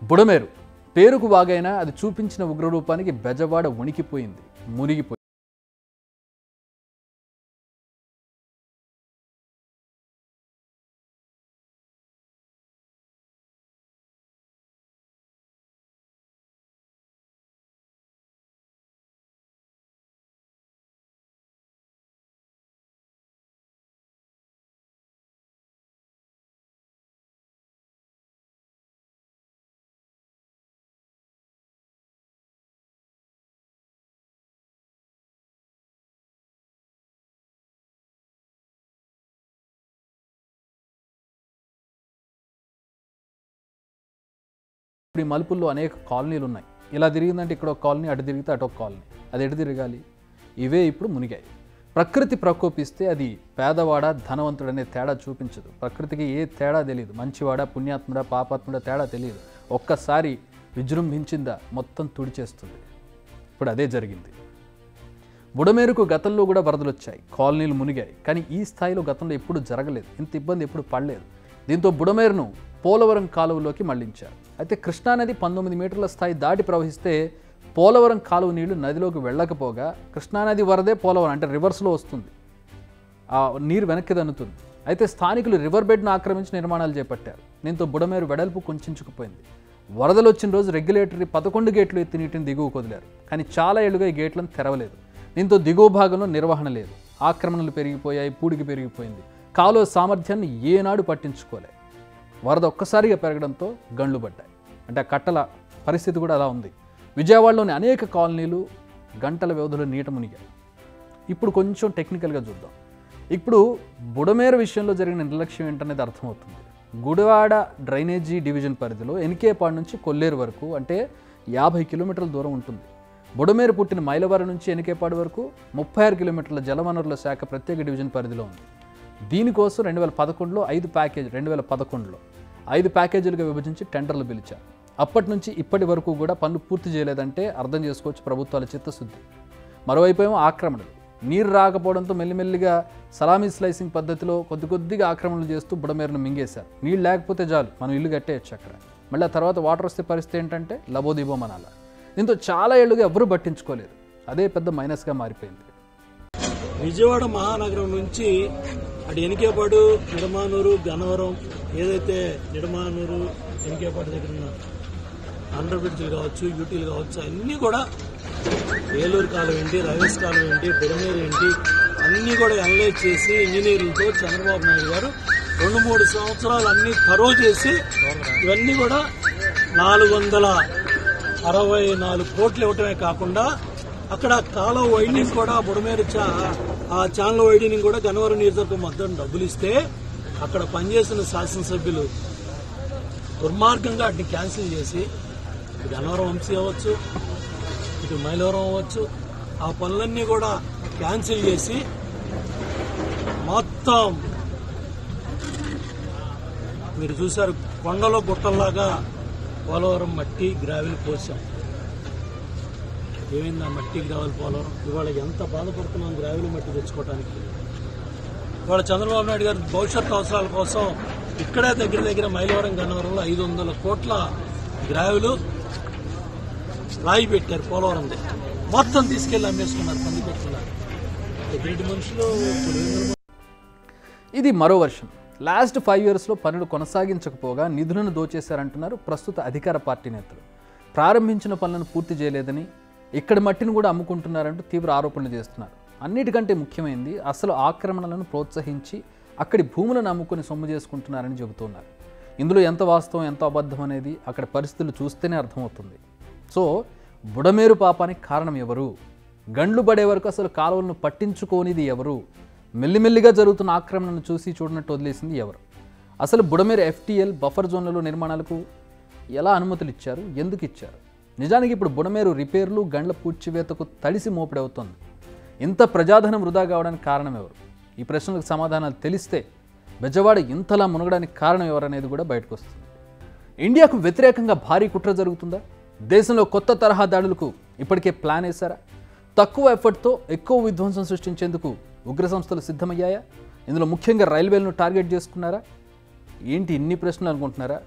బుడమేరు పేరుకు వాగైనా అది చూపించిన ఉగ్రరూపానికి బెజవాడ వణికిపోయింది, మునిగిపోయింది. ఇప్పుడు ఈ మలుపుల్లో అనేక కాలనీలు ఉన్నాయి. ఇలా తిరిగిందంటే ఇక్కడ ఒక కాలనీ, అటు తిరిగితే అటు ఒక కాలనీ. అది ఎటు తిరగాలి? ఇవే ఇప్పుడు మునిగాయి. ప్రకృతి ప్రకోపిస్తే అది పేదవాడ ధనవంతుడనే తేడా చూపించదు. ప్రకృతికి ఏ తేడా తెలియదు. మంచివాడ పుణ్యాత్ముడా పాపాత్ముడా తేడా తెలియదు. ఒక్కసారి విజృంభించిందా మొత్తం తుడిచేస్తుంది. ఇప్పుడు అదే జరిగింది. బుడమేరుకు గతంలో కూడా వరదలు వచ్చాయి, కాలనీలు మునిగాయి. కానీ ఈ స్థాయిలో గతంలో ఎప్పుడు జరగలేదు, ఇంత ఇబ్బంది ఎప్పుడు పడలేదు. దీంతో బుడమేరును పోలవరం కాలువలోకి మళ్లించారు. అయితే కృష్ణానది 19 మీటర్ల స్థాయి దాటి ప్రవహిస్తే పోలవరం కాలువ నీళ్లు నదిలోకి వెళ్ళకపోగా కృష్ణానది వరదే పోలవరం అంటే రివర్స్లో వస్తుంది, ఆ నీరు వెనక్కి దన్నుతుంది. అయితే స్థానికులు రివర్ బెడ్ను ఆక్రమించి నిర్మాణాలు చేపట్టారు. దీంతో బుడమేరు వెడల్పు కుంచుకుపోయింది. వరదలు వచ్చిన రోజు రెగ్యులేటరీ 11 గేట్లు ఎత్తి నీటిని దిగువకు వదిలారు. కానీ చాలా ఏళ్లుగా ఈ గేట్లను తెరవలేదు. దీంతో దిగువ భాగంలో నిర్వహణ లేదు. ఆక్రమణలు పెరిగిపోయాయి, పూడికి పెరిగిపోయింది. కాలువ సామర్థ్యాన్ని ఏనాడు పట్టించుకోలేదు. వరద ఒక్కసారిగా పెరగడంతో గండ్లు పడ్డాయి. అంటే ఆ కట్టల పరిస్థితి కూడా అలా ఉంది. విజయవాడలోని అనేక కాలనీలు గంటల వ్యవధిలో నీట మునిగాయి. ఇప్పుడు కొంచెం టెక్నికల్గా చూద్దాం. ఇప్పుడు బుడమేరు విషయంలో జరిగిన నిర్లక్ష్యం ఏంటనేది అర్థమవుతుంది. గుడివాడ డ్రైనేజీ డివిజన్ పరిధిలో ఎన్కేపాడు నుంచి కొల్లేరు వరకు అంటే 50 కిలోమీటర్ల దూరం ఉంటుంది. బుడమేరు పుట్టిన మైలవరం నుంచి ఎన్కేపాడు వరకు 36 కిలోమీటర్ల జలవనరుల శాఖ ప్రత్యేక డివిజన్ పరిధిలో ఉంది. దీనికోసం 2011లో 5 ప్యాకేజీలుగా విభజించి టెండర్లు పిలిచారు. అప్పటి నుంచి ఇప్పటి వరకు కూడా పనులు పూర్తి చేయలేదంటే అర్థం చేసుకోవచ్చు ప్రభుత్వాల చిత్తశుద్ధి. మరోవైపు ఏమో ఆక్రమణలు. నీరు రాకపోవడంతో మెల్లిమెల్లిగా సలామీ స్లైసింగ్ పద్ధతిలో కొద్దిగా ఆక్రమణలు చేస్తూ బుడమేరును మింగేశారు. నీళ్ళు లేకపోతే చాలు మనం ఇల్లు కట్టేయచ్చు అక్కడ. మళ్ళీ ఆ తర్వాత వాటర్ వస్తే పరిస్థితి ఏంటంటే లబోదిబోం అనాల. దీంతో చాలా ఏళ్ళుగా ఎవరూ పట్టించుకోలేదు. అదే పెద్ద మైనస్గా మారిపోయింది. విజయవాడ మహానగరం నుంచి అటు ఎనికేపాడు, నిడమానూరు, గన్నవరం, ఏదైతే నిడమానూరు ఎనికేపాడు దగ్గర ఉన్న అండర్ బ్రిడ్జ్లు కావచ్చు, యూటీలు కావచ్చు, అన్నీ కూడా ఏలూరు కాలువ ఏంటి, రమేష్ కాలువ ఏంటి, బుడమేరు ఏంటి అన్నీ కూడా అనలైజ్ చేసి ఇంజనీర్లతో చంద్రబాబు నాయుడు గారు 2-3 సంవత్సరాలు అన్నీ థరో చేసి ఇవన్నీ కూడా 464 కోట్లు ఇవ్వటమే కాకుండా అక్కడ కాలువ వైడనింగ్ కూడా బుడమేరు ఆ ఛానల్ వైడనింగ్ కూడా గన్నవరం నియోజకవర్గం మొత్తం డబ్బులు ఇస్తే అక్కడ పనిచేసిన శాసనసభ్యులు దుర్మార్గంగా వాటిని క్యాన్సిల్ చేసి ఇటు గన్నవరం వంశీ అవ్వచ్చు, ఇటు మైలవరం అవ్వచ్చు, ఆ పనులన్నీ కూడా క్యాన్సిల్ చేసి మొత్తం మీరు చూశారు కొండలో గుట్టల్లాగా పోలవరం మట్టి గ్రావెల్ పోసాం. ఏమైంది ఆ మట్టి గ్రావెల్ పోలవరం? ఇవాళ ఎంత బాధపడుతున్నాం గ్రావెల్ మట్టి తెచ్చుకోవడానికి. ఇవాళ చంద్రబాబు నాయుడు గారు భవిష్యత్తు అవసరాల కోసం ఇక్కడే దగ్గర మైలవరం గన్నవరంలో 500 కోట్ల గ్రావెలు రాయి పెట్టారు పోలవరం దగ్గర. మొత్తం తీసుకెళ్లి అమ్మేసుకున్నారు పందికొట్టున్నారు. ఎటువంటి మనుషులు. ఇది మరో వర్షం. లాస్ట్ 5 ఇయర్స్లో పనులు కొనసాగించకపోగా నిధులను దోచేశారంటున్నారు ప్రస్తుత అధికార పార్టీ నేతలు. ప్రారంభించిన పనులను పూర్తి చేయలేదని, ఇక్కడి మట్టిని కూడా అమ్ముకుంటున్నారంటూ తీవ్ర ఆరోపణలు చేస్తున్నారు. అన్నిటికంటే ముఖ్యమైనది అసలు ఆక్రమణలను ప్రోత్సహించి అక్కడి భూములను అమ్ముకొని సొమ్ము చేసుకుంటున్నారని చెబుతున్నారు. ఇందులో ఎంత వాస్తవం ఎంత అబద్ధం అనేది అక్కడ పరిస్థితులు చూస్తేనే అర్థమవుతుంది. సో బుడమేరు పాపానికి కారణం ఎవరు? గండ్లు పడే వరకు అసలు కాలువలను పట్టించుకోనిది ఎవరు? మెల్లిమెల్లిగా జరుగుతున్న ఆక్రమణను చూసి చూడనట్టు వదిలేసింది ఎవరు? అసలు బుడమేరు FTL బఫర్ జోన్లలో నిర్మాణాలకు ఎలా అనుమతులు ఇచ్చారు? ఎందుకు ఇచ్చారు? నిజానికి ఇప్పుడు బుడమేరు రిపేర్లు గండ్ల పూడ్చివేతకు తడిసి మోపిడవుతోంది. ఇంత ప్రజాధనం వృధా కావడానికి కారణం ఎవరు? ఈ ప్రశ్నలకు సమాధానాలు తెలిస్తే బెజవాడ ఇంతలా మునగడానికి కారణం ఎవరనేది కూడా బయటకు వస్తుంది. ఇండియాకు వ్యతిరేకంగా భారీ కుట్ర జరుగుతుందా? దేశంలో కొత్త తరహా దాడులకు ఇప్పటికే ప్లాన్ వేశారా? తక్కువ ఎఫర్ట్తో ఎక్కువ విధ్వంసం సృష్టించేందుకు ఉగ్ర సంస్థలు సిద్ధమయ్యాయా? ఇందులో ముఖ్యంగా రైల్వేలను టార్గెట్ చేసుకున్నారా? ఏంటి ఇన్ని ప్రశ్నలు అనుకుంటున్నారా?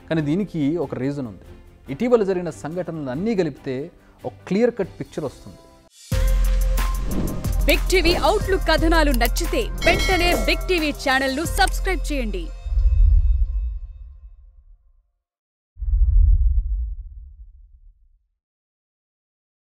కానీ దీనికి ఒక రీజన్ ఉంది. ఇటీవల జరిగిన సంఘటనలు అన్నీ కలిపితే ఒక క్లియర్ కట్ పిక్చర్ వస్తుంది. బిగ్ టీవీ అవుట్లుక్ కథనాలు నచ్చితే వెంటనే బిగ్ టీవీ ఛానల్ ను సబ్స్క్రైబ్ చేయండి.